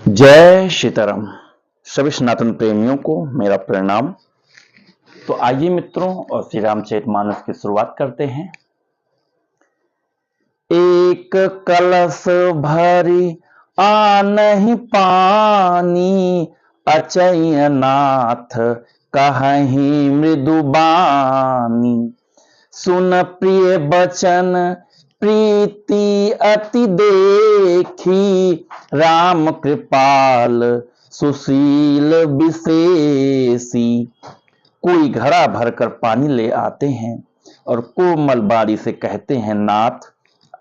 जय सीताराम। सभी सनातन प्रेमियों को मेरा प्रणाम। तो आइए मित्रों और श्री रामचरितमानस की शुरुआत करते हैं। एक कलश भरी आनहि पानी, अचयनाथ कहहि मृदुबानी। सुन प्रिय बचन प्रीति अति देखी, राम कृपाल सुशील विशेषी। कोई घड़ा भरकर पानी ले आते हैं और कोमल बारी से कहते हैं, नाथ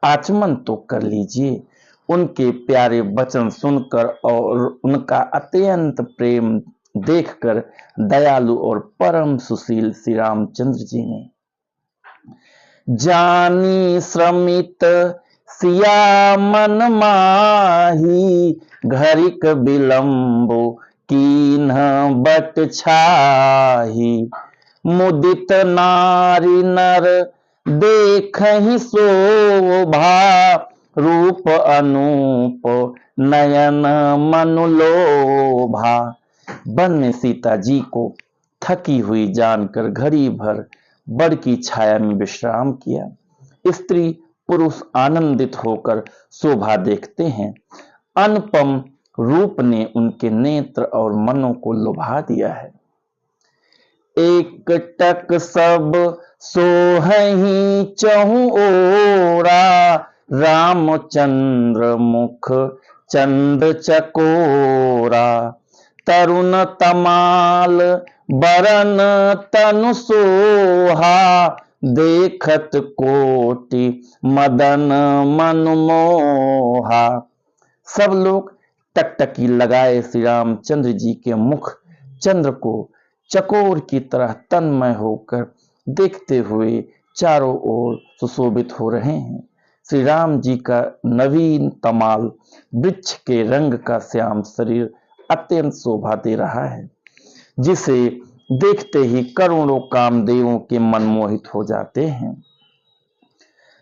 आचमन तो कर लीजिए। उनके प्यारे वचन सुनकर और उनका अत्यंत प्रेम देखकर दयालु और परम सुशील श्री रामचंद्र जी ने जानी श्रमित सिया मन माही, घरिक विलंबो कीन्ह बट छाही। मुदित नारी नर देखहि शोभा, रूप अनूप नयन मनु लोभा। वन में सीता जी को थकी हुई जानकर घड़ी भर बड़ की छाया में विश्राम किया। स्त्री पुरुष आनंदित होकर शोभा देखते हैं। अनुपम रूप ने उनके नेत्र और मनों को लुभा दिया है। एक टक सब सोहहि चहु ओरा, रामचंद्र मुख चंद चकोरा। तरुण तमाल बरन तनु सोहा, देखत कोटि मदन मनु मोहा। सब लोग टकटकी लगाए श्री रामचंद्र जी के मुख चंद्र को चकोर की तरह तन्मय होकर देखते हुए चारों ओर सुशोभित हो रहे हैं। श्री राम जी का नवीन तमाल वृक्ष के रंग का श्याम शरीर अत्यंत शोभा दे रहा है, जिसे देखते ही करोड़ों कामदेवों के मन मोहित हो जाते हैं।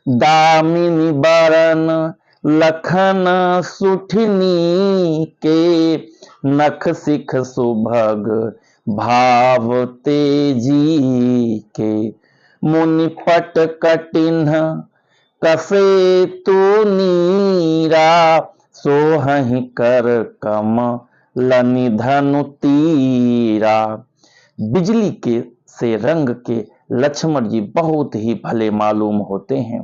दामिनी बरन लखन सुठनी के, नख सिख सुभग भाव तेजी के। मुनि पट कटिन्ह कसे तू नीरा, सोहहि कर कम लनि धनु तीरा। बिजली के से रंग के लक्ष्मण जी बहुत ही भले मालूम होते हैं।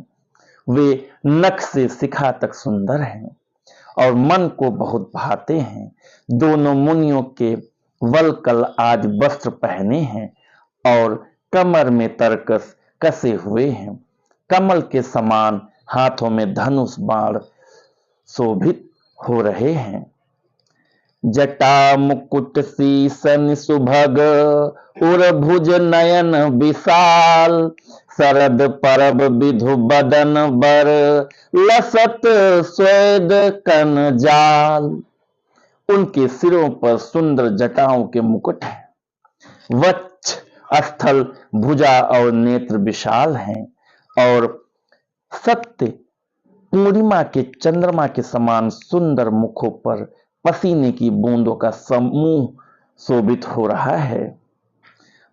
वे नख से शिखा तक सुंदर हैं और मन को बहुत भाते हैं। दोनों मुनियों के वलकल आज वस्त्र पहने हैं और कमर में तरकस कसे हुए हैं। कमल के समान हाथों में धनुष बाण शोभित हो रहे हैं। जटा मुकुट सीसन सुभग, उर भुज नयन विशाल। शरद परब विधु बदन बर, लसत स्वेद कन जाल। उनके सिरों पर सुंदर जटाओं के मुकुट हैं। वक्ष स्थल भुजा और नेत्र विशाल हैं और सत्य पूर्णिमा के चंद्रमा के समान सुंदर मुखों पर पसीने की बूंदों का समूह शोभित हो रहा है।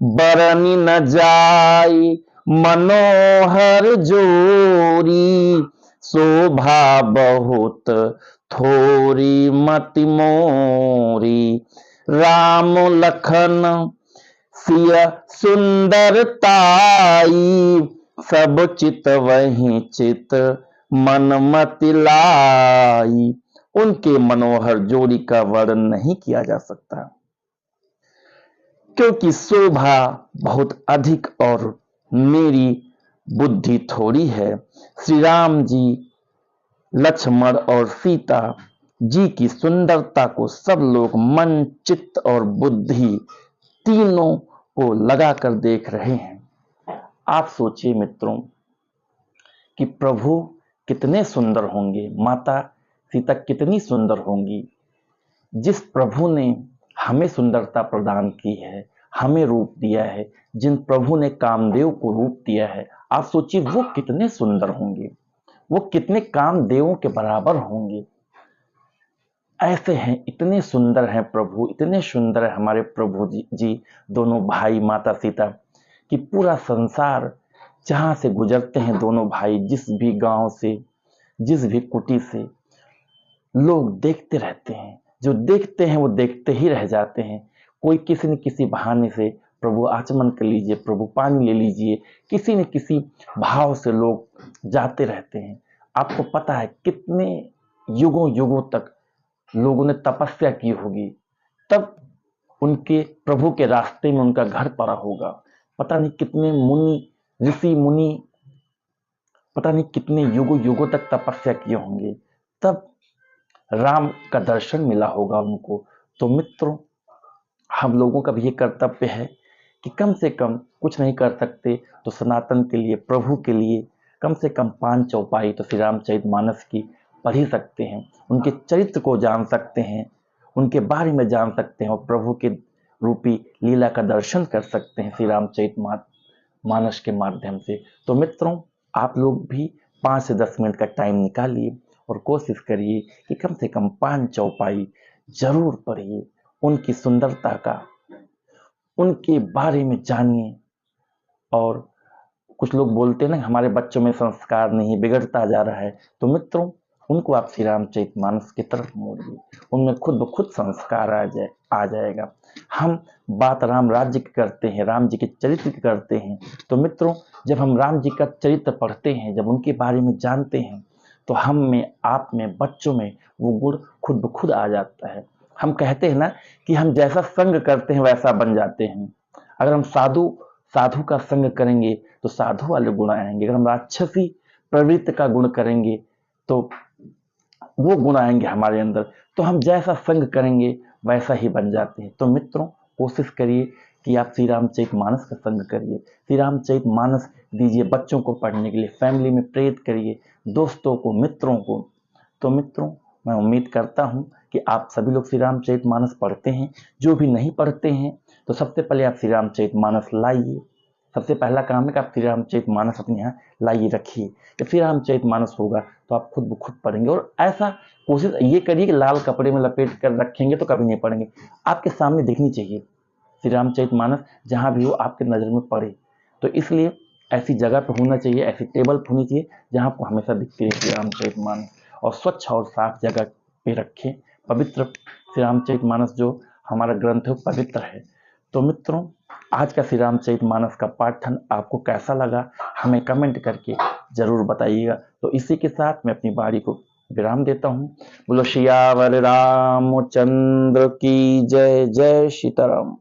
बरनी न जाई मनोहर जोरी, शोभा बहुत थोरी मति मोरी। राम लखन सिय सुंदरताई, सब चित वही चित मन मति लाई। उनके मनोहर जोड़ी का वर्णन नहीं किया जा सकता, क्योंकि शोभा बहुत अधिक और मेरी बुद्धि थोड़ी है। श्री राम जी, लक्ष्मण और सीता जी की सुंदरता को सब लोग मन चित्त और बुद्धि तीनों को लगाकर देख रहे हैं। आप सोचिए मित्रों कि प्रभु कितने सुंदर होंगे, माता सीता कितनी सुंदर होंगी। जिस प्रभु ने हमें सुंदरता प्रदान की है, हमें रूप दिया है, जिन प्रभु ने कामदेव को रूप दिया है, आप सोचिए वो कितने सुंदर होंगे, वो कितने कामदेवों के बराबर होंगे। ऐसे हैं, इतने सुंदर हैं प्रभु, इतने सुंदर है हमारे प्रभु जी दोनों भाई माता सीता, कि पूरा संसार जहां से गुजरते हैं दोनों भाई, जिस भी गांव से, जिस भी कुटी से, लोग देखते रहते हैं। जो देखते हैं वो देखते ही रह जाते हैं। कोई किसी न किसी बहाने से, प्रभु आचमन कर लीजिए, प्रभु पानी ले लीजिए, किसी न किसी भाव से लोग जाते रहते हैं। आपको पता है कितने युगों युगों तक लोगों ने तपस्या की होगी, तब उनके प्रभु के रास्ते में उनका घर पड़ा होगा। पता नहीं कितने मुनि, ऋषि मुनि, पता नहीं कितने युगों युगों तक तपस्या किए होंगे, तब राम का दर्शन मिला होगा उनको। तो मित्रों, हम लोगों का भी ये कर्तव्य है कि कम से कम, कुछ नहीं कर सकते तो सनातन के लिए, प्रभु के लिए कम से कम 5 चौपाई तो श्री रामचरितमानस की पढ़ ही सकते हैं। उनके चरित्र को जान सकते हैं, उनके बारे में जान सकते हैं, और प्रभु के रूपी लीला का दर्शन कर सकते हैं श्री रामचरितमानस के माध्यम से। तो मित्रों, आप लोग भी 5 से 10 मिनट का टाइम निकालिए और कोशिश करिए कि कम से कम 5 चौपाई जरूर पढ़िए। उनकी सुंदरता का, उनके बारे में जानिए। और कुछ लोग बोलते हैं ना, हमारे बच्चों में संस्कार नहीं, बिगड़ता जा रहा है। तो मित्रों, उनको आप श्री रामचरितमानस की तरफ मोड़िए, उनमें खुद ब खुद संस्कार आ जाएगा। हम बात राम राज्य की करते हैं, राम जी के चरित्र की करते हैं। तो मित्रों, जब हम राम जी का चरित्र पढ़ते हैं, जब उनके बारे में जानते हैं, तो हम में, आप में, बच्चों में वो गुण खुद ब खुद आ जाता है। हम कहते हैं ना कि हम जैसा संग करते हैं वैसा बन जाते हैं। अगर हम साधु का संग करेंगे तो साधु वाले गुण आएंगे। अगर हम राक्षसी प्रवृत्ति का गुण करेंगे तो वो गुण आएंगे हमारे अंदर। तो हम जैसा संग करेंगे वैसा ही बन जाते हैं। तो मित्रों, कोशिश करिए कि आप श्री रामचरितमानस का संग करिए, श्री रामचरितमानस दीजिए बच्चों को पढ़ने के लिए, फैमिली में प्रेरित करिए, दोस्तों को, मित्रों को। तो मित्रों, मैं उम्मीद करता हूं कि आप सभी लोग श्री रामचरितमानस पढ़ते हैं। जो भी नहीं पढ़ते हैं, तो सबसे पहले आप श्री रामचरितमानस लाइए। सबसे पहला काम है कि आप श्री रामचरितमानस अपने यहाँ लाइए, रखिए। जब श्री रामचरितमानस होगा तो आप खुद ब खुद पढ़ेंगे। और ऐसा कोशिश ये करिए कि लाल कपड़े में लपेट कर रखेंगे तो कभी नहीं पढ़ेंगे। आपके सामने दिखनी चाहिए श्री रामचरितमानस, जहाँ भी हो आपके नज़र में पड़े। तो इसलिए ऐसी जगह पर होना चाहिए, ऐसी टेबल पर होनी चाहिए जहाँ आपको हमेशा दिखती रहे श्री रामचरितमानस। और स्वच्छ और साफ जगह पे रखें। पवित्र श्री रामचरितमानस जो हमारा ग्रंथ है पवित्र है। तो मित्रों, आज का श्री रामचरितमानस का पाठन आपको कैसा लगा, हमें कमेंट करके जरूर बताइएगा। तो इसी के साथ मैं अपनी बारी को विराम देता हूँ। बोलो सियावर रामचंद्र की जय। जय सीताराम।